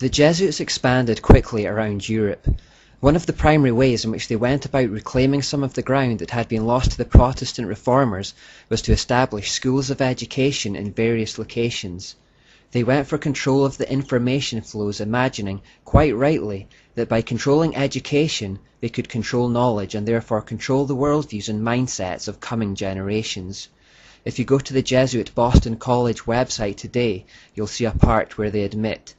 The Jesuits expanded quickly around Europe. One of the primary ways in which they went about reclaiming some of the ground that had been lost to the Protestant reformers was to establish schools of education in various locations. They went for control of the information flows, imagining, quite rightly, that by controlling education they could control knowledge and therefore control the worldviews and mindsets of coming generations. If you go to the Jesuit Boston College website today, you'll see a part where they admit,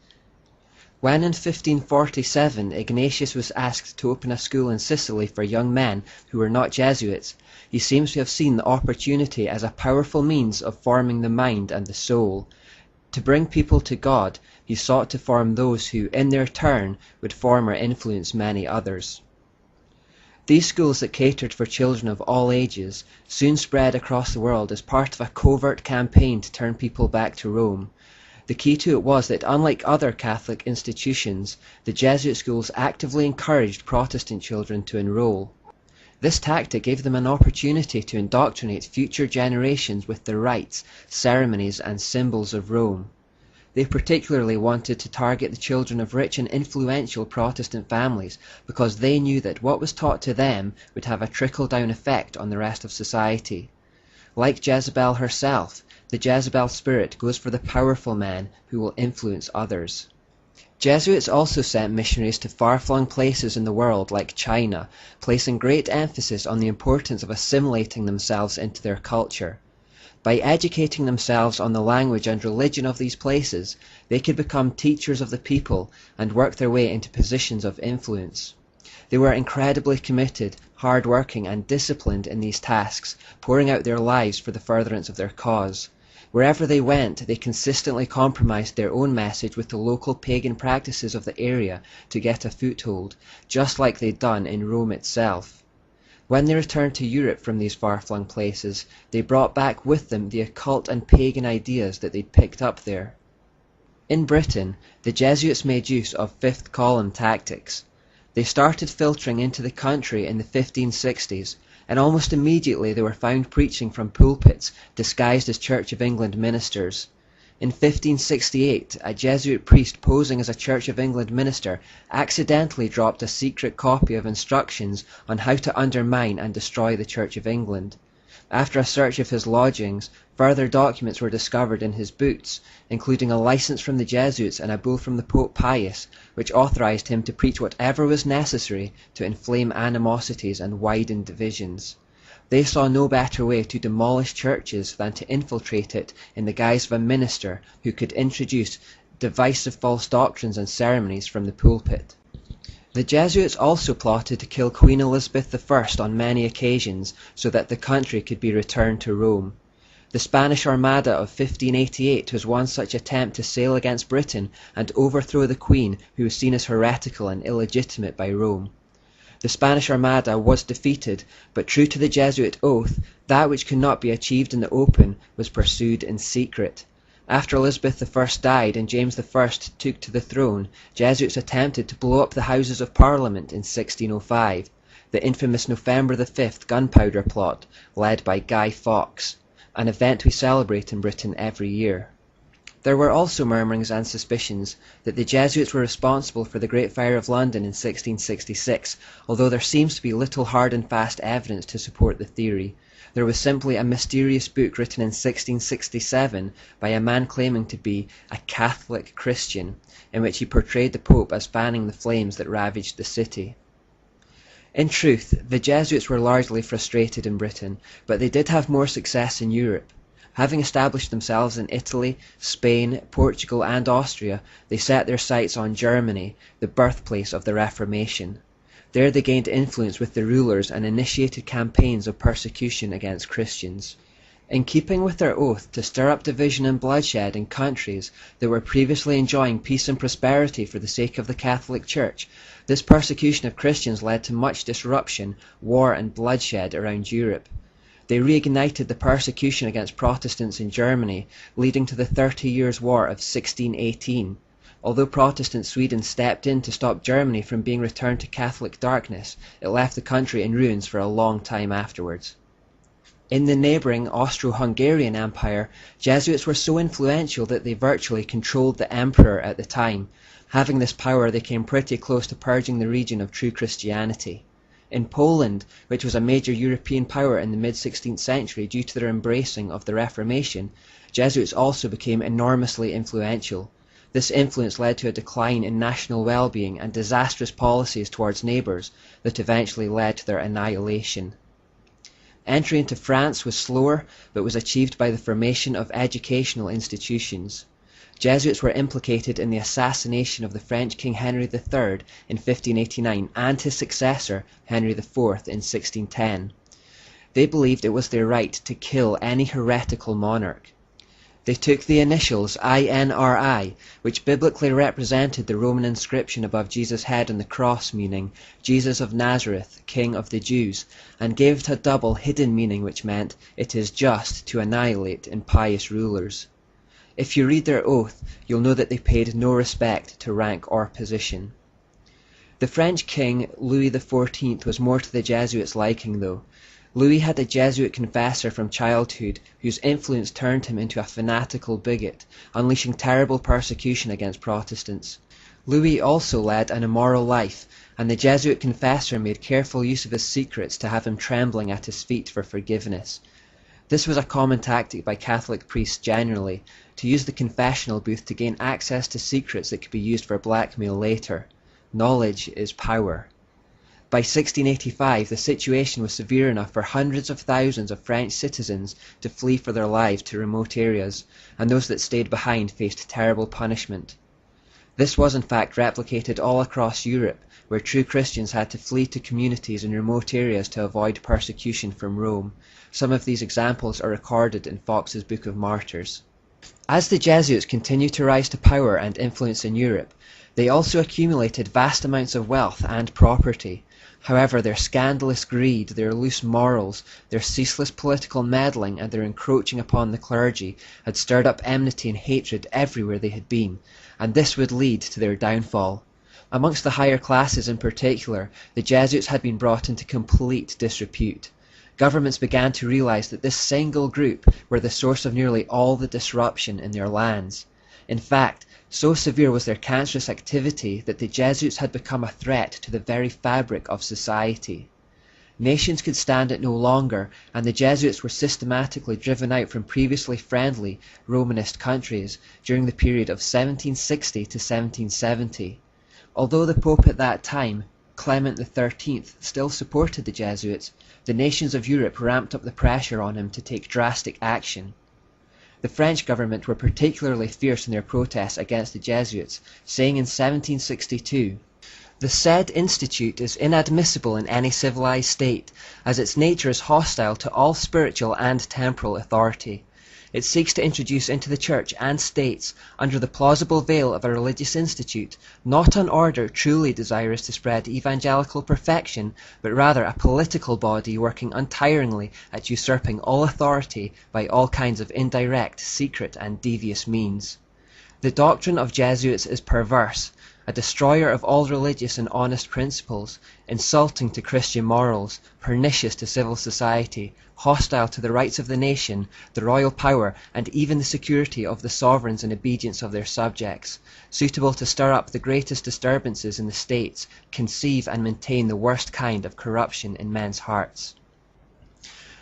when in 1547 Ignatius was asked to open a school in Sicily for young men who were not Jesuits, he seems to have seen the opportunity as a powerful means of forming the mind and the soul. To bring people to God, he sought to form those who, in their turn, would form or influence many others. These schools that catered for children of all ages soon spread across the world as part of a covert campaign to turn people back to Rome. The key to it was that, unlike other Catholic institutions, the Jesuit schools actively encouraged Protestant children to enroll. This tactic gave them an opportunity to indoctrinate future generations with the rites, ceremonies, and symbols of Rome. They particularly wanted to target the children of rich and influential Protestant families because they knew that what was taught to them would have a trickle-down effect on the rest of society. Like Jezebel herself, the Jezebel spirit goes for the powerful men who will influence others. Jesuits also sent missionaries to far-flung places in the world like China, placing great emphasis on the importance of assimilating themselves into their culture. By educating themselves on the language and religion of these places, they could become teachers of the people and work their way into positions of influence. They were incredibly committed, hard-working, and disciplined in these tasks, pouring out their lives for the furtherance of their cause. Wherever they went, they consistently compromised their own message with the local pagan practices of the area to get a foothold, just like they'd done in Rome itself. When they returned to Europe from these far-flung places, they brought back with them the occult and pagan ideas that they'd picked up there. In Britain, the Jesuits made use of fifth column tactics. They started filtering into the country in the 1560s, and almost immediately they were found preaching from pulpits disguised as Church of England ministers. In 1568, a Jesuit priest posing as a Church of England minister accidentally dropped a secret copy of instructions on how to undermine and destroy the Church of England. After a search of his lodgings, further documents were discovered in his boots, including a license from the Jesuits and a bull from the Pope Pius, which authorized him to preach whatever was necessary to inflame animosities and widen divisions. They saw no better way to demolish churches than to infiltrate it in the guise of a minister who could introduce divisive false doctrines and ceremonies from the pulpit. The Jesuits also plotted to kill Queen Elizabeth I on many occasions so that the country could be returned to Rome. The Spanish Armada of 1588 was one such attempt to sail against Britain and overthrow the Queen, who was seen as heretical and illegitimate by Rome. The Spanish Armada was defeated, but true to the Jesuit oath, that which could not be achieved in the open was pursued in secret. After Elizabeth I died and James I took to the throne, Jesuits attempted to blow up the Houses of Parliament in 1605, the infamous November the 5th gunpowder plot, led by Guy Fawkes, an event we celebrate in Britain every year. There were also murmurings and suspicions that the Jesuits were responsible for the Great Fire of London in 1666, although there seems to be little hard and fast evidence to support the theory. There was simply a mysterious book written in 1667 by a man claiming to be a Catholic Christian, in which he portrayed the Pope as fanning the flames that ravaged the city. In truth, the Jesuits were largely frustrated in Britain, but they did have more success in Europe. Having established themselves in Italy, Spain, Portugal, and Austria, they set their sights on Germany, the birthplace of the Reformation. There they gained influence with the rulers and initiated campaigns of persecution against Christians. In keeping with their oath to stir up division and bloodshed in countries that were previously enjoying peace and prosperity for the sake of the Catholic Church, this persecution of Christians led to much disruption, war, and bloodshed around Europe. They reignited the persecution against Protestants in Germany, leading to the 30 Years' War of 1618. Although Protestant Sweden stepped in to stop Germany from being returned to Catholic darkness, it left the country in ruins for a long time afterwards. In the neighbouring Austro-Hungarian Empire, Jesuits were so influential that they virtually controlled the emperor at the time. Having this power, they came pretty close to purging the region of true Christianity. In Poland, which was a major European power in the mid-16th century due to their embracing of the Reformation, Jesuits also became enormously influential. This influence led to a decline in national well-being and disastrous policies towards neighbours that eventually led to their annihilation. Entry into France was slower, but was achieved by the formation of educational institutions. Jesuits were implicated in the assassination of the French King Henry III in 1589 and his successor Henry IV in 1610. They believed it was their right to kill any heretical monarch. They took the initials INRI, which biblically represented the Roman inscription above Jesus' head on the cross, meaning Jesus of Nazareth, King of the Jews, and gave it a double hidden meaning which meant it is just to annihilate impious rulers. If you read their oath, you'll know that they paid no respect to rank or position. The French king Louis XIV was more to the Jesuits' liking though. Louis had a Jesuit confessor from childhood whose influence turned him into a fanatical bigot, unleashing terrible persecution against Protestants. Louis also led an immoral life, and the Jesuit confessor made careful use of his secrets to have him trembling at his feet for forgiveness. This was a common tactic by Catholic priests generally, to use the confessional booth to gain access to secrets that could be used for blackmail later. Knowledge is power. By 1685, the situation was severe enough for hundreds of thousands of French citizens to flee for their lives to remote areas, and those that stayed behind faced terrible punishment. This was in fact replicated all across Europe, where true Christians had to flee to communities in remote areas to avoid persecution from Rome. Some of these examples are recorded in Foxe's Book of Martyrs. As the Jesuits continued to rise to power and influence in Europe, they also accumulated vast amounts of wealth and property. However, their scandalous greed, their loose morals, their ceaseless political meddling, and their encroaching upon the clergy had stirred up enmity and hatred everywhere they had been, and this would lead to their downfall. Amongst the higher classes in particular, the Jesuits had been brought into complete disrepute. Governments began to realize that this single group were the source of nearly all the disruption in their lands. In fact, so severe was their cancerous activity that the Jesuits had become a threat to the very fabric of society. Nations could stand it no longer, and the Jesuits were systematically driven out from previously friendly Romanist countries during the period of 1760 to 1770. Although the Pope at that time, Clement XIII, still supported the Jesuits, the nations of Europe ramped up the pressure on him to take drastic action. The French government were particularly fierce in their protests against the Jesuits, saying in 1762, "The said institute is inadmissible in any civilized state, as its nature is hostile to all spiritual and temporal authority. It seeks to introduce into the Church and States, under the plausible veil of a religious institute, not an order truly desirous to spread evangelical perfection, but rather a political body working untiringly at usurping all authority by all kinds of indirect, secret, and devious means. The doctrine of Jesuits is perverse, a destroyer of all religious and honest principles, insulting to Christian morals, pernicious to civil society, hostile to the rights of the nation, the royal power, and even the security of the sovereigns and obedience of their subjects, suitable to stir up the greatest disturbances in the states, conceive and maintain the worst kind of corruption in men's hearts."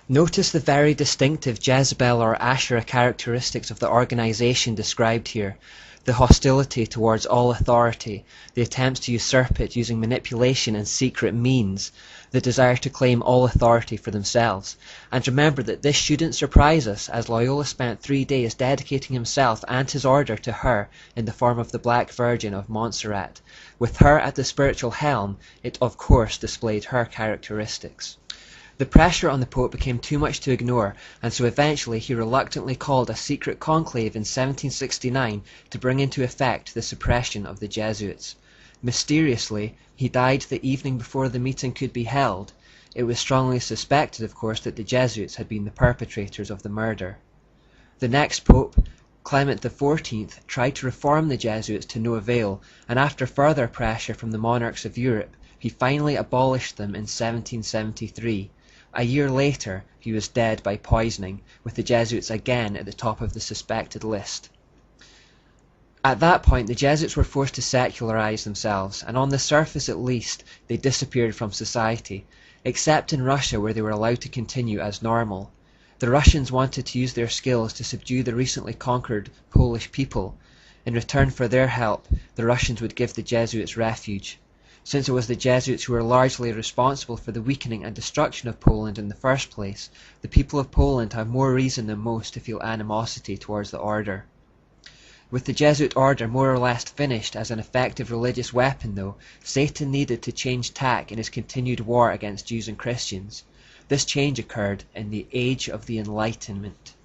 Notice the very distinctive Jezebel or Asherah characteristics of the organization described here. The hostility towards all authority, the attempts to usurp it using manipulation and secret means, the desire to claim all authority for themselves. And remember that this shouldn't surprise us, as Loyola spent 3 days dedicating himself and his order to her in the form of the Black Virgin of Montserrat. With her at the spiritual helm, it of course displayed her characteristics. The pressure on the Pope became too much to ignore, and so eventually he reluctantly called a secret conclave in 1769 to bring into effect the suppression of the Jesuits. Mysteriously, he died the evening before the meeting could be held. It was strongly suspected, of course, that the Jesuits had been the perpetrators of the murder. The next Pope, Clement XIV, tried to reform the Jesuits to no avail, and after further pressure from the monarchs of Europe, he finally abolished them in 1773. A year later, he was dead by poisoning, with the Jesuits again at the top of the suspected list. At that point, the Jesuits were forced to secularize themselves, and on the surface at least, they disappeared from society, except in Russia where they were allowed to continue as normal. The Russians wanted to use their skills to subdue the recently conquered Polish people. In return for their help, the Russians would give the Jesuits refuge. Since it was the Jesuits who were largely responsible for the weakening and destruction of Poland in the first place, the people of Poland have more reason than most to feel animosity towards the order. With the Jesuit order more or less finished as an effective religious weapon, though, Satan needed to change tack in his continued war against Jews and Christians. This change occurred in the Age of the Enlightenment.